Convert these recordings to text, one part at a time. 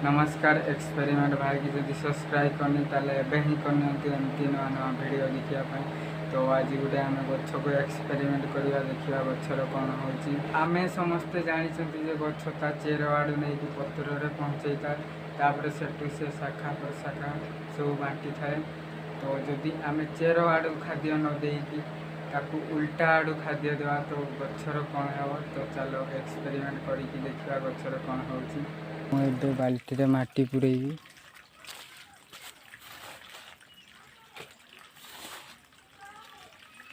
नमस्कार एक्सपेरिमेंट भाई की जब सब्सक्राइब करनी ताले ही करनी एमती नुआ नुआ भिड देखापी तो आज गोटे आम गछ को एक्सपेरिमेंट करवा देखा गचर कौन होमें समस्ते जानते गछ ता चेर आड़ नहीं पत्र में पहुँचे था सेठू से शाखा प्रशाखा सब बांटी थाए। तो जदि आम चेर आड़ खाद्य न देकी उल्टा आड़ू खाद्य देवा तो गचर कौन हे। तो चलो एक्सपेरिमेंट करके देखा गचर कौन हो। बाल्टी रे माटी पुरेबी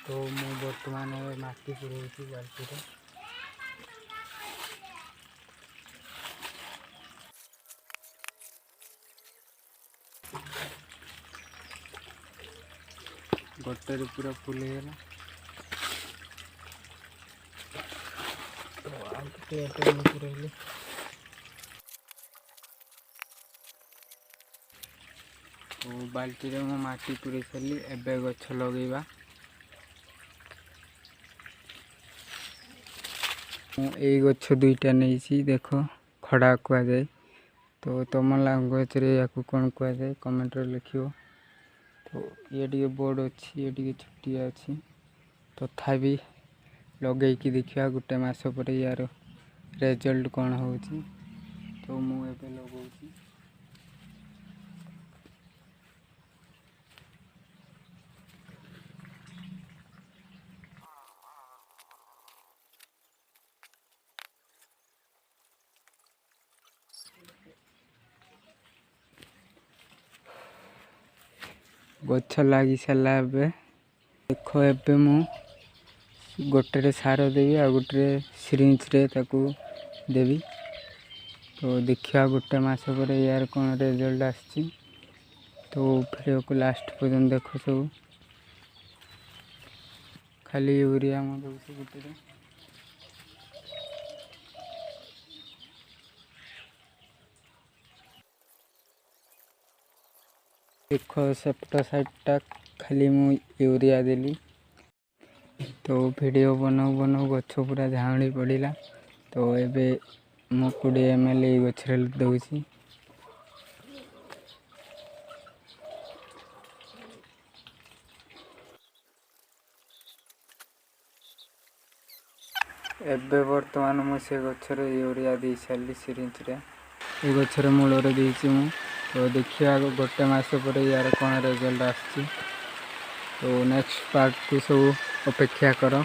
तो मु बर्तमान माटी पुरेबी बाल्टी रे। गोटे पूरा फुल हो पुरेली तो बाल्टी रे माटी पूरे सारी एबे गछ लगेगा। यही गछ दुईटा नहीं देख खड़ा कह जाए तो तुम लांगुएज या कौन कह जाए कमेंट रे लिखियो। तो ये टे बड़ अच्छी ये टे छुटिया अच्छी तथापि लगे कि देखा गोटे मस पर यार रिजल्ट कौन हो। तो मुझे लगा गछ लगी सारा देख ए मु गोटे सार देवी आ गोटे सिरिंज रे ताकू देवी। तो देखा गोटे मस पर यार कौन रिजल्ट आसी। तो वीडियो को लास्ट पर्यंत देख सब खाली यूरिया दूसरी गोटे देख सेपट साइडटा खाली मु यूरिया देली। तो वीडियो बनाऊ बनाऊ गछ पूरा झाउड़ी पड़ा। तो एबे मु 20 ml गछरे दउची। एबे वर्तमान मुझे गछरे यूरिया दे सारी सिरिंज रे ये गछरे मूल देती मु। तो देखिए गोटे मस पर यार कौन रिजल्ट आसी। तो नेक्स्ट पार्ट को सब अपेक्षा करो।